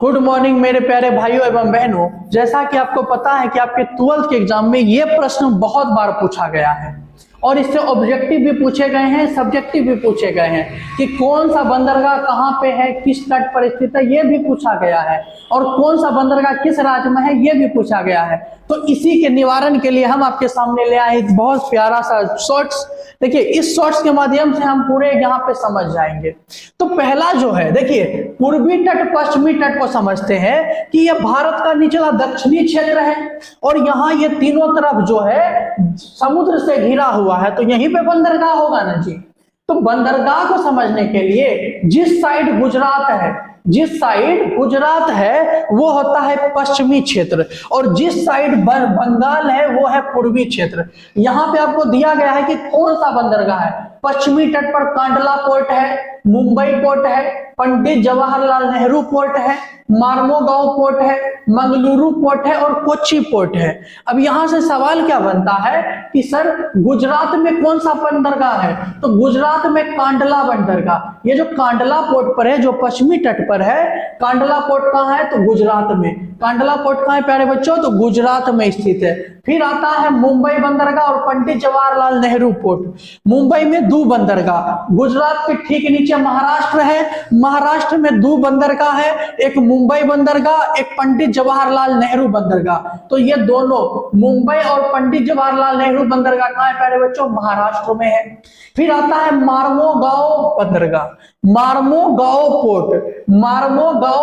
Good morning मेरे प्यारे भाइयों एवं बहनों। जैसा कि आपको पता है कि आपके 12th के एग्जाम में ये प्रश्न बहुत बार पूछा गया है और इससे ऑब्जेक्टिव भी पूछे गए हैं, सब्जेक्टिव भी पूछे गए हैं कि कौन सा बंदरगाह कहाँ पे है, किस तट पर स्थित है, ये भी पूछा गया है और कौन सा बंदरगाह किस राज्य में है, ये भी पूछा गया है। तो इसी के निवारण के लिए हम आपके सामने ले आए एक बहुत प्यारा सा शॉर्ट्स। देखिए, इस शॉर्ट्स के माध्यम से हम पूरे यहाँ पे समझ जाएंगे। तो पहला जो है, देखिए, पूर्वी तट पश्चिमी तट को समझते हैं कि यह भारत का निचला दक्षिणी क्षेत्र है और यहाँ ये तीनों तरफ जो है समुद्र से घिरा हुआ है, तो यहीं पे बंदरगाह होगा ना जी। तो बंदरगाह को समझने के लिए जिस साइड गुजरात है वो होता है पश्चिमी क्षेत्र और जिस साइड बंगाल है वो है पूर्वी क्षेत्र। यहां पे आपको दिया गया है कि कौन सा बंदरगाह है। पश्चिमी तट पर कांडला पोर्ट है, मुंबई पोर्ट है, पंडित जवाहरलाल नेहरू पोर्ट है, मार्मोगांव पोर्ट है, मंगलुरु पोर्ट है और कोच्चि पोर्ट है। अब यहां से सवाल क्या बनता है कि सर गुजरात में कौन सा बंदरगाह है, तो गुजरात में कांडला बंदरगाह। ये जो कांडला पोर्ट पर है, जो पश्चिमी तट पर है, कांडला पोर्ट कहाँ है, तो गुजरात में। कांडला पोर्ट कहाँ है प्यारे बच्चों, तो गुजरात में स्थित है। फिर आता है मुंबई बंदरगाह और पंडित जवाहरलाल नेहरू पोर्ट। मुंबई में दो बंदरगाह, गुजरात के ठीक नीचे महाराष्ट्र है, महाराष्ट्र में दो बंदरगाह है, एक मुंबई बंदरगाह, एक पंडित जवाहरलाल नेहरू बंदरगाह। तो ये दोनों मुंबई और पंडित जवाहरलाल नेहरू बंदरगाह कहाँ है प्यारे बच्चों, महाराष्ट्र में है। फिर आता है मार्मोगांव बंदरगाह, मार्मोगांव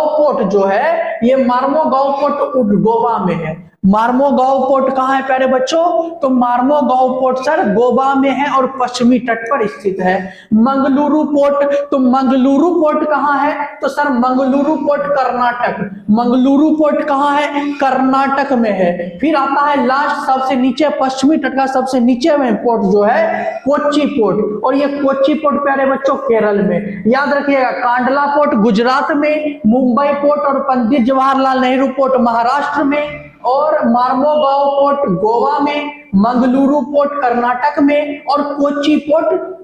पोर्ट जो है, ये मार्मोगांव पोर्ट गोवा में है। मार्मोगांव पोर्ट कहाँ है प्यारे बच्चों, तो मार्मोगांव पोर्ट सर गोवा में है और पश्चिमी तट पर स्थित है। मंगलुरु पोर्ट, तो मंगलुरु पोर्ट कहाँ है, तो sir Mangaluru port Karnataka. Mangaluru port कहाँ है, कर्नाटक में है। फिर आता है लास्ट सबसे नीचे, पश्चिमी तट का सबसे नीचे में पोर्ट जो है कोच्चि पोर्ट, और ये कोच्चि पोर्ट प्यारे बच्चों केरल में। याद रखिएगा, कांडला पोर्ट गुजरात में, मुंबई पोर्ट और पंडित जवाहरलाल नेहरू पोर्ट महाराष्ट्र में, और मार्मोगांव पोर्ट गोवा में, मंगलुरु पोर्ट कर्नाटक में और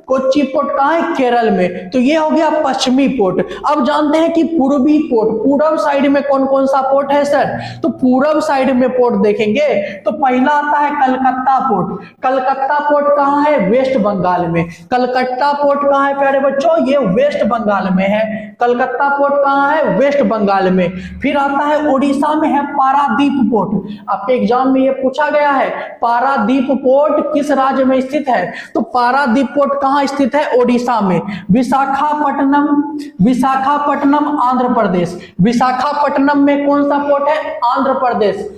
कोच्चि पोर्ट कहाँ है, केरल में। तो ये हो गया पश्चिमी पोर्ट। अब जानते हैं कि पूर्वी पोर्ट, पूरब साइड में कौन कौन सा पोर्ट है सर, तो पूरब साइड में पोर्ट देखेंगे तो पहला आता है कलकत्ता पोर्ट। कलकत्ता पोर्ट कहाँ है, वेस्ट बंगाल में। कलकत्ता पोर्ट कहाँ है प्यारे बच्चों, ये वेस्ट बंगाल में है। कलकत्ता पोर्ट कहाँ है, वेस्ट बंगाल में। फिर आता है उड़ीसा में है पारादीप पोर्ट। आपके एग्जाम में ये पूछा गया है, पारादीप पोर्ट किस राज्य में स्थित है, तो पारादीप पोर्ट कहाँ स्थित है, ओडिशा में। विशाखापट्टनम आंध्र प्रदेश। विशाखापट्टनम में कौन सा पोर्ट है, आंध्र प्रदेश।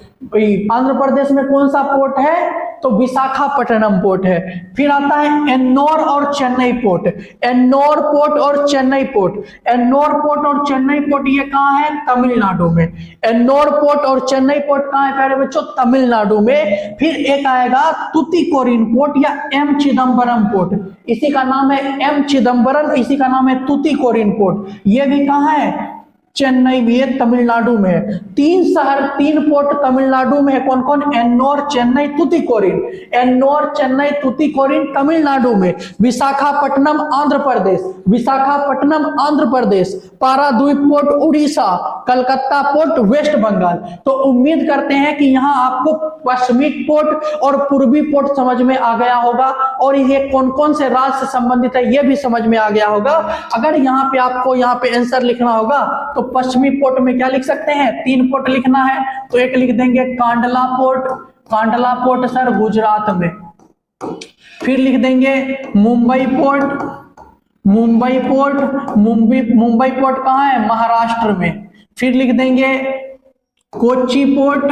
आंध्र प्रदेश में कौन सा पोर्ट है, तो विशाखापट्टनम पोर्ट है। फिर आता है एन्नोर और चेन्नई पोर्ट। एन्नोर पोर्ट और चेन्नई पोर्ट, एन्नोर पोर्ट और चेन्नई पोर्ट ये कहाँ है, तमिलनाडु में। एन्नोर पोर्ट और चेन्नई पोर्ट कहाँ है प्यारे बच्चों, तमिलनाडु में। फिर एक आएगा तुतीकोरिन पोर्ट या एम चिदम्बरम पोर्ट, इसी का नाम है एम चिदम्बरम, इसी का नाम है तुतीकोरिन पोर्ट। ये भी कहाँ है, चेन्नई में, ये तमिलनाडु में है। तीन पोर्ट तमिलनाडु में है, कौन कौन, एन्नोर, चेन्नई, तुतीकोरिन। एन्नोर, चेन्नई, तुतीकोरिन तमिलनाडु में। Visakhapatnam Andhra Pradesh, Paradip port Orissa, Calcutta port west Bengal. तो उम्मीद करते हैं कि यहाँ आपको पश्चिमी पोर्ट और पूर्वी पोर्ट समझ में आ गया होगा और ये कौन कौन से राज्य से संबंधित है ये भी समझ में आ गया होगा। अगर यहाँ पे आपको यहाँ पे आंसर लिखना होगा तो पश्चिमी पोर्ट में क्या लिख सकते हैं, 3 पोर्ट लिखना है, तो एक लिख देंगे कांडला पोर्ट सर गुजरात में। फिर लिख देंगे मुंबई पोर्ट कहाँ है, महाराष्ट्र में। फिर लिख देंगे कोच्चि पोर्ट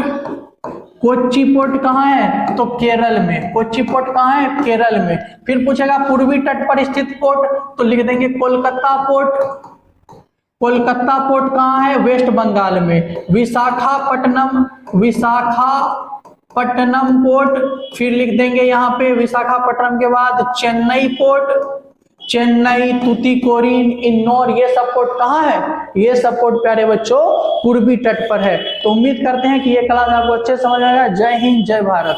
कहाँ है, तो केरल में। कोच्चि पोर्ट कहाँ है, केरल में। फिर पूछेगा पूर्वी तट पर स्थित पोर्ट, तो लिख देंगे कोलकाता पोर्ट कहाँ है, वेस्ट बंगाल में। विशाखापट्टनम पोर्ट, फिर लिख देंगे यहाँ पे विशाखापट्टनम के बाद चेन्नई पोर्ट, चेन्नई, तुतीकोरिन, इन्नौर, ये सब पोर्ट कहाँ है, ये सब पोर्ट प्यारे बच्चों पूर्वी तट पर है। तो उम्मीद करते हैं कि ये क्लास आपको अच्छे समझ आएगा। जय हिंद, जय भारत।